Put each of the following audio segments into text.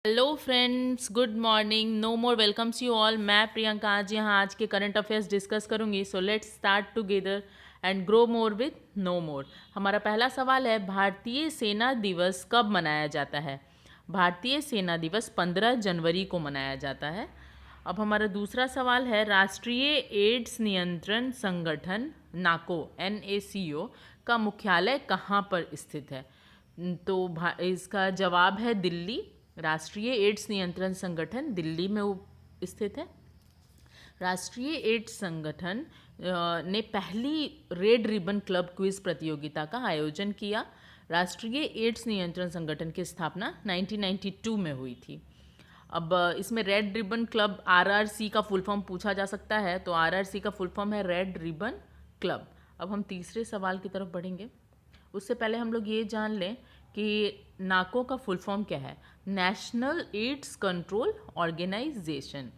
Hello friends, good morning. Know more welcomes you all. मैं प्रियंका आज के करंट अफेयर्स डिस्कस करूंगी। So let's start together and grow more with know more. हमारा पहला सवाल है, भारतीय सेना दिवस कब मनाया जाता है? भारतीय सेना दिवस 15 जनवरी को मनाया जाता है। अब हमारा दूसरा सवाल है, राष्ट्रीय एड्स नियंत्रण संगठन नाको NACO का मुख्यालय कहाँ पर स्थित है? तो इसका जवाब है दिल्ली। राष्ट्रीय एड्स नियंत्रण संगठन दिल्ली में स्थित है। राष्ट्रीय एड्स संगठन ने पहली रेड रिबन क्लब क्विज प्रतियोगिता का आयोजन किया। राष्ट्रीय एड्स नियंत्रण संगठन की स्थापना 1992 में हुई थी। अब इसमें रेड रिबन क्लब RRC का फुल फॉर्म पूछा जा सकता है, तो RRC का फुल फॉर्म है रेड रिबन क्लब। अब हम तीसरे सवाल की तरफ बढ़ेंगे। उससे पहले हम लोग ये जान लें कि नाको का फुल फॉर्म क्या है। National AIDS control organisation.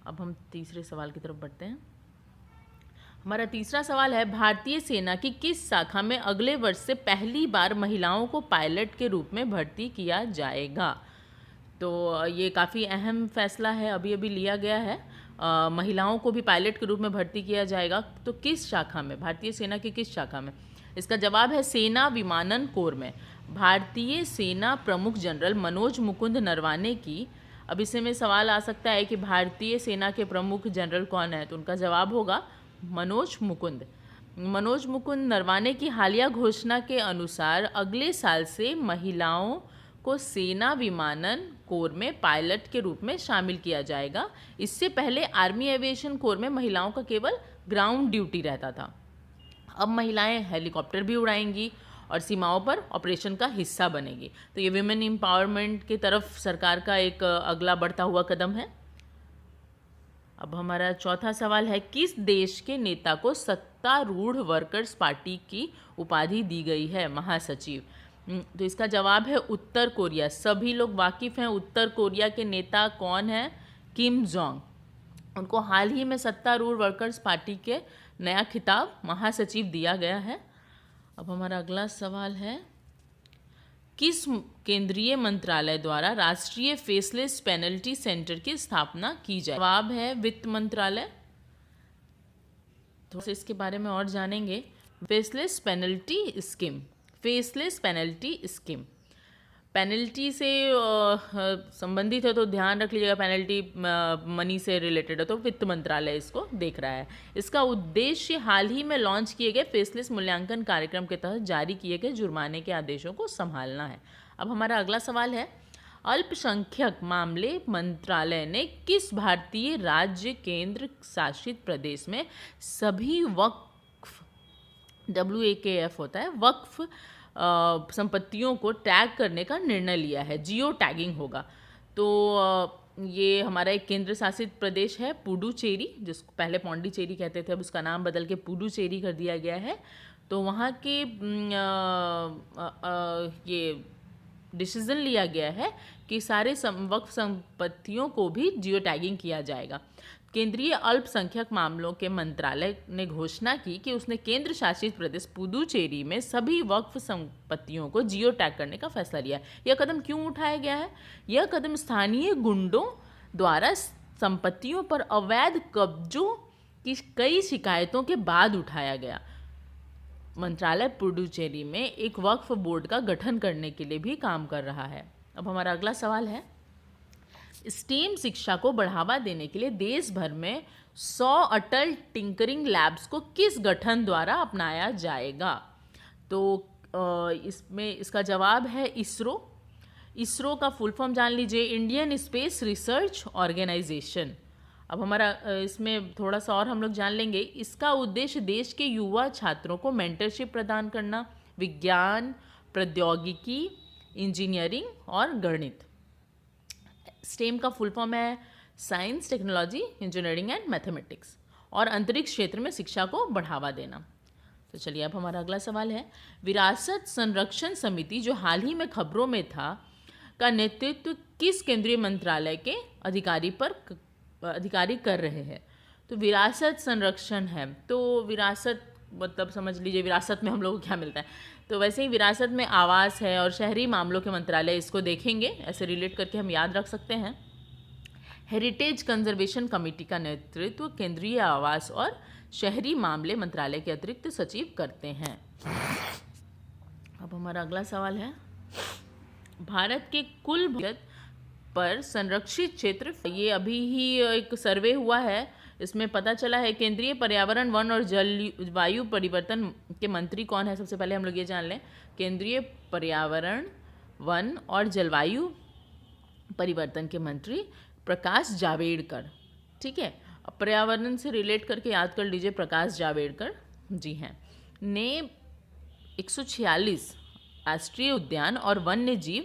अब हम तीसरे सवाल की तरफ बढ़ते हैं। हमारा तीसरा सवाल है, भारतीय सेना की किस शाखा में अगले वर्ष से पहली बार महिलाओं को पायलट के रूप में भर्ती किया जाएगा? तो ये काफ़ी अहम फैसला है, अभी अभी लिया गया है। महिलाओं को भी पायलट के रूप में भर्ती किया जाएगा। तो किस शाखा में, भारतीय सेना की किस शाखा में? इसका जवाब है सेना विमानन कोर में। भारतीय सेना प्रमुख जनरल मनोज मुकुंद नरवाने की, अब इससे में सवाल आ सकता है कि भारतीय सेना के प्रमुख जनरल कौन है, तो उनका जवाब होगा मनोज मुकुंद। मनोज मुकुंद नरवाने की हालिया घोषणा के अनुसार अगले साल से महिलाओं को सेना विमानन कोर में पायलट के रूप में शामिल किया जाएगा। इससे पहले आर्मी एविएशन कोर में महिलाओं का केवल ग्राउंड ड्यूटी रहता था। अब महिलाएं हेलीकॉप्टर भी उड़ाएंगी और सीमाओं पर ऑपरेशन का हिस्सा बनेगी। तो ये विमेन एम्पावरमेंट की तरफ सरकार का एक अगला बढ़ता हुआ कदम है। अब हमारा चौथा सवाल है, किस देश के नेता को सत्तारूढ़ वर्कर्स पार्टी की उपाधि दी गई है, महासचिव? तो इसका जवाब है उत्तर कोरिया। सभी लोग वाकिफ़ हैं उत्तर कोरिया के नेता कौन हैं, किम जोंग। उनको हाल ही में सत्तारूढ़ वर्कर्स पार्टी के नया खिताब महासचिव दिया गया है। अब हमारा अगला सवाल है, किस केंद्रीय मंत्रालय द्वारा राष्ट्रीय फेसलेस पेनल्टी सेंटर की स्थापना की जाए? जवाब है वित्त मंत्रालय। तो इसके बारे में और जानेंगे। Faceless penalty scheme, faceless penalty scheme penalty से संबंधित है, तो ध्यान रख लीजिएगा पेनल्टी मनी से रिलेटेड है, तो वित्त मंत्रालय इसको देख रहा है। इसका उद्देश्य हाल ही में लॉन्च किए गए फेसलेस मूल्यांकन कार्यक्रम के तहत जारी किए गए जुर्माने के आदेशों को संभालना है। अब हमारा अगला सवाल है, अल्पसंख्यक मामले मंत्रालय ने किस भारतीय राज्य केंद्र शासित प्रदेश में सभी वक्फ, WAKF होता है, वक्फ संपत्तियों को टैग करने का निर्णय लिया है? जियो टैगिंग होगा। तो ये हमारा एक केंद्र शासित प्रदेश है पुडुचेरी, जिसको पहले पौंडीचेरी कहते थे, अब उसका नाम बदल के पुडुचेरी कर दिया गया है। तो वहाँ के ये डिसीजन लिया गया है कि सारे वक्फ संपत्तियों को भी जियो टैगिंग किया जाएगा। केंद्रीय अल्पसंख्यक मामलों के मंत्रालय ने घोषणा की कि उसने केंद्र शासित प्रदेश पुदुचेरी में सभी वक्फ संपत्तियों को जियो टैग करने का फैसला लिया। यह कदम क्यों उठाया गया है? यह कदम स्थानीय गुंडों द्वारा संपत्तियों पर अवैध कब्जों की कई शिकायतों के बाद उठाया गया। मंत्रालय पुडुचेरी में एक वक्फ बोर्ड का गठन करने के लिए भी काम कर रहा है। अब हमारा अगला सवाल है, स्टेम शिक्षा को बढ़ावा देने के लिए देश भर में 100 अटल टिंकरिंग लैब्स को किस गठन द्वारा अपनाया जाएगा? तो इसमें इसका जवाब है इसरो। इसरो का फुल फॉर्म जान लीजिए, इंडियन स्पेस रिसर्च ऑर्गेनाइजेशन। अब हमारा इसमें थोड़ा सा और हम लोग जान लेंगे। इसका उद्देश्य देश के युवा छात्रों को मेंटरशिप प्रदान करना, विज्ञान, प्रौद्योगिकी, इंजीनियरिंग और गणित। स्टेम का फुल फॉर्म है science, technology, engineering and mathematics, और अंतरिक्ष क्षेत्र में शिक्षा को बढ़ावा देना। तो चलिए अब हमारा अगला सवाल है, विरासत संरक्षण समिति जो हाल ही में खबरों में था, का नेतृत्व किस केंद्रीय मंत्रालय के अधिकारी कर रहे हैं? तो विरासत संरक्षण है, तो विरासत मतलब समझ लीजिए विरासत में हम लोग को क्या मिलता है। तो वैसे ही विरासत में आवास है और शहरी मामलों के मंत्रालय, इसको देखेंगे, ऐसे रिलेट करके हम याद रख सकते हैं। हेरिटेज कंजर्वेशन कमेटी का नेतृत्व केंद्रीय आवास और शहरी मामले मंत्रालय के अतिरिक्त सचिव करते हैं। अब हमारा अगला सवाल है, भारत के कुल बजट पर संरक्षित क्षेत्र, ये अभी ही एक सर्वे हुआ है, इसमें पता चला है केंद्रीय पर्यावरण वन और जलवायु परिवर्तन के मंत्री कौन है। सबसे पहले हम लोग ये जान लें, केंद्रीय पर्यावरण वन और जलवायु परिवर्तन के मंत्री प्रकाश जावड़ेकर। ठीक है, अब पर्यावरण से रिलेट करके याद कर लीजिए, प्रकाश जावड़ेकर जी हैं, ने 146 राष्ट्रीय उद्यान और वन्य जीव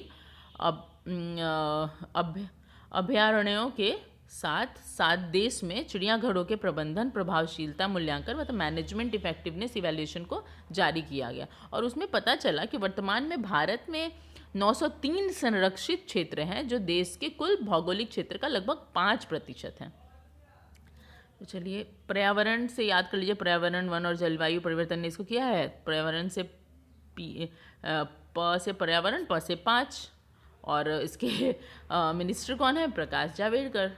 अभयारण्यों के साथ साथ देश में चिड़ियाघरों के प्रबंधन प्रभावशीलता मूल्यांकन मतलब मैनेजमेंट इफेक्टिवनेस इवैल्यूएशन को जारी किया गया, और उसमें पता चला कि वर्तमान में भारत में 903 संरक्षित क्षेत्र हैं जो देश के कुल भौगोलिक क्षेत्र का लगभग 5% है। तो चलिए पर्यावरण से याद कर लीजिए, पर्यावरण वन और जलवायु परिवर्तन ने इसको किया है। पर्यावरण से प से पर्यावरण, प से 5, और इसके मिनिस्टर कौन है, प्रकाश जावड़ेकर।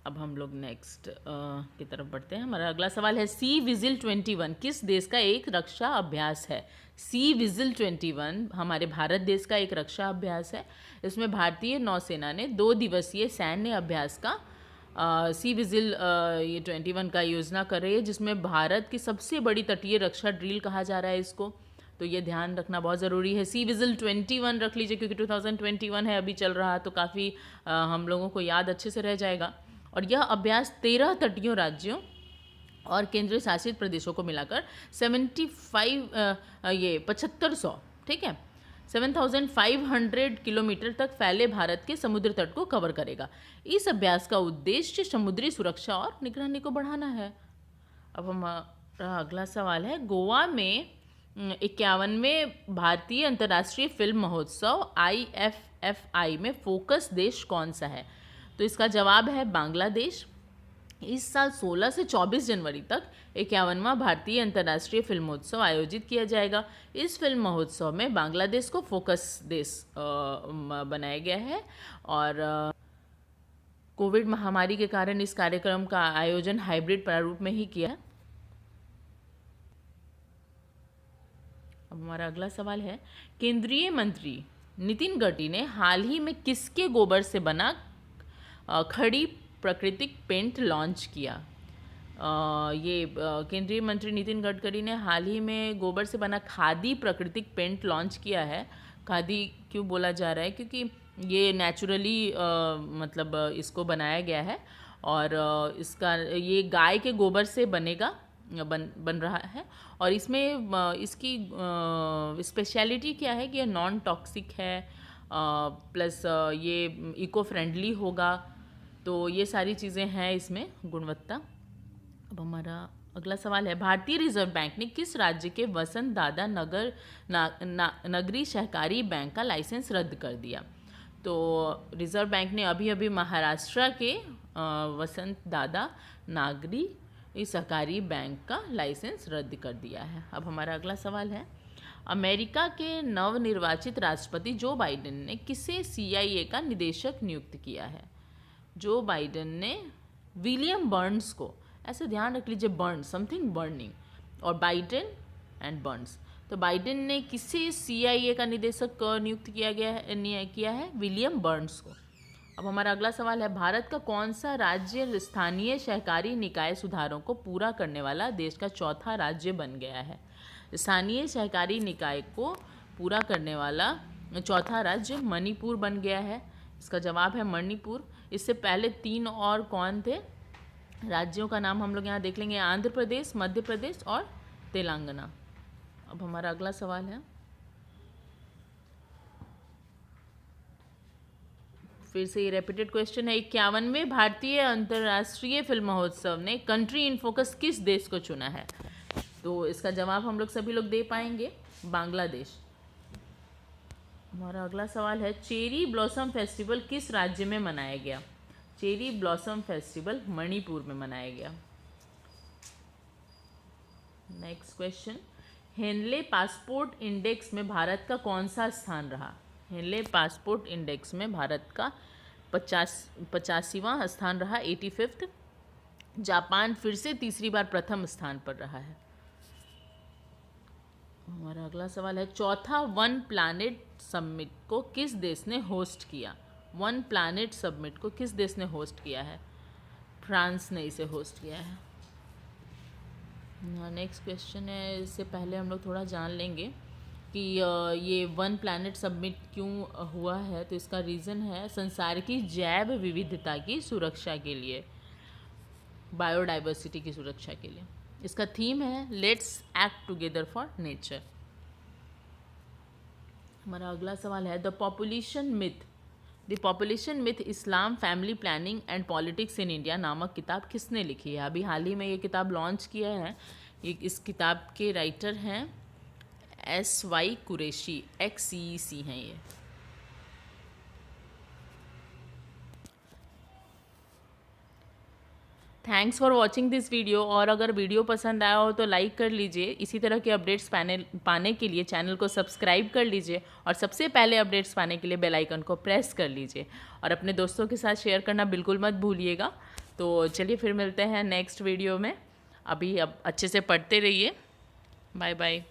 अब हम लोग नेक्स्ट की तरफ बढ़ते हैं। हमारा अगला सवाल है, सी विजिल 21 किस देश का एक रक्षा अभ्यास है। सी विजिल 21 हमारे भारत देश का एक रक्षा अभ्यास है। इसमें भारतीय नौसेना ने 2 दिवसीय सैन्य अभ्यास का सी विजिल ये 21 का योजना कर रही है, जिसमें भारत की सबसे बड़ी तटीय रक्षा ड्रिल कहा जा रहा है इसको, तो ये ध्यान रखना बहुत ज़रूरी है। सी विजिल 21 रख लीजिए, क्योंकि 2021 है अभी चल रहा, तो काफ़ी हम लोगों को याद अच्छे से रह जाएगा। और यह अभ्यास 13 तटीय राज्यों और केंद्र शासित प्रदेशों को मिलाकर 7500 ठीक है 7500 किलोमीटर तक फैले भारत के समुद्र तट को कवर करेगा। इस अभ्यास का उद्देश्य समुद्री सुरक्षा और निगरानी को बढ़ाना है। अब हमारा अगला सवाल है, गोवा में 51वें भारतीय अंतर्राष्ट्रीय फिल्म महोत्सव IFFI में फोकस देश कौन सा है। तो इसका जवाब है बांग्लादेश। इस साल 16 से 24 जनवरी तक 51वां भारतीय अंतर्राष्ट्रीय फिल्मोत्सव आयोजित किया जाएगा। इस फिल्म महोत्सव में बांग्लादेश को फोकस देश बनाया गया है, और कोविड महामारी के कारण इस कार्यक्रम का आयोजन हाइब्रिड प्रारूप में ही किया है। अब हमारा अगला सवाल है, केंद्रीय मंत्री नितिन गडकरी ने हाल ही में किसके गोबर से बना खड़ी प्राकृतिक पेंट लॉन्च किया। केंद्रीय मंत्री नितिन गडकरी ने हाल ही में गोबर से बना खादी प्राकृतिक पेंट लॉन्च किया है। खादी क्यों बोला जा रहा है, क्योंकि ये नेचुरली मतलब इसको बनाया गया है, और इसका ये गाय के गोबर से बन रहा है, और इसमें इसकी स्पेशलिटी क्या है कि ये नॉन टॉक्सिक है, प्लस ये इको फ्रेंडली होगा, तो ये सारी चीज़ें हैं इसमें गुणवत्ता। अब हमारा अगला सवाल है, भारतीय रिजर्व बैंक ने किस राज्य के वसंत दादा नगरी सहकारी बैंक का लाइसेंस रद्द कर दिया। तो रिजर्व बैंक ने अभी अभी महाराष्ट्र के वसंत दादा नागरी सहकारी बैंक का लाइसेंस रद्द कर दिया है। अब हमारा अगला सवाल है, अमेरिका के नवनिर्वाचित राष्ट्रपति जो बाइडेन ने किसे CIA का निदेशक नियुक्त किया है। जो बाइडेन ने विलियम बर्न्स को, ऐसे ध्यान रख लीजिए, बर्न्स समथिंग बर्निंग, और बाइडेन एंड बर्न्स, तो बाइडेन ने किसे CIA का निदेशक नियुक्त किया है विलियम बर्न्स को। अब हमारा अगला सवाल है, भारत का कौन सा राज्य स्थानीय सहकारी निकाय सुधारों को पूरा करने वाला देश का चौथा राज्य बन गया है। स्थानीय सहकारी निकाय को पूरा करने वाला चौथा राज्य मणिपुर बन गया है। इसका जवाब है मणिपुर। इससे पहले 3 और कौन थे राज्यों का नाम हम लोग यहाँ देख लेंगे, आंध्र प्रदेश, मध्य प्रदेश और तेलंगाना। अब हमारा अगला सवाल है, फिर से ये रेपिटेड क्वेश्चन है, 51वें भारतीय अंतर्राष्ट्रीय फिल्म महोत्सव ने कंट्री इन फोकस किस देश को चुना है। तो इसका जवाब हम लोग सभी लोग दे पाएंगे, बांग्लादेश। हमारा अगला सवाल है, चेरी ब्लॉसम फेस्टिवल किस राज्य में मनाया गया। चेरी ब्लॉसम फेस्टिवल मणिपुर में मनाया गया। Next question, Henley passport index में भारत का कौन सा स्थान रहा? हेनले पासपोर्ट इंडेक्स में भारत का 85वां स्थान रहा, 85th। जापान फिर से तीसरी बार प्रथम स्थान पर रहा है। हमारा अगला सवाल है, चौथा वन प्लैनेट समिट को किस देश ने होस्ट किया? वन प्लैनेट समिट को किस देश ने होस्ट किया है? फ्रांस ने इसे होस्ट किया है। नेक्स्ट क्वेश्चन है, इससे पहले हम लोग थोड़ा जान लेंगे कि ये वन प्लैनेट समिट क्यों हुआ है। तो इसका रीज़न है संसार की जैव विविधता की सुरक्षा के लिए, बायोडाइवर्सिटी की सुरक्षा के लिए। इसका थीम है let's act together for nature. हमारा अगला सवाल है, the population myth Islam, family planning and politics in India नामक किताब किसने लिखी है? अभी हाल ही में ये किताब लॉन्च किया है। इस किताब के राइटर हैं SY कुरैशी, XCEC हैं ये। Thanks for watching this video. और अगर वीडियो पसंद आया हो तो लाइक कर लीजिए। इसी तरह के अपडेट्स पाने के लिए चैनल को सब्सक्राइब कर लीजिए और सबसे पहले अपडेट्स पाने के लिए बेल आइकन को प्रेस कर लीजिए और अपने दोस्तों के साथ शेयर करना बिल्कुल मत भूलिएगा। तो चलिए फिर मिलते हैं नेक्स्ट वीडियो में। अभी अब अच्छे से पढ़ते रहिए। Bye bye.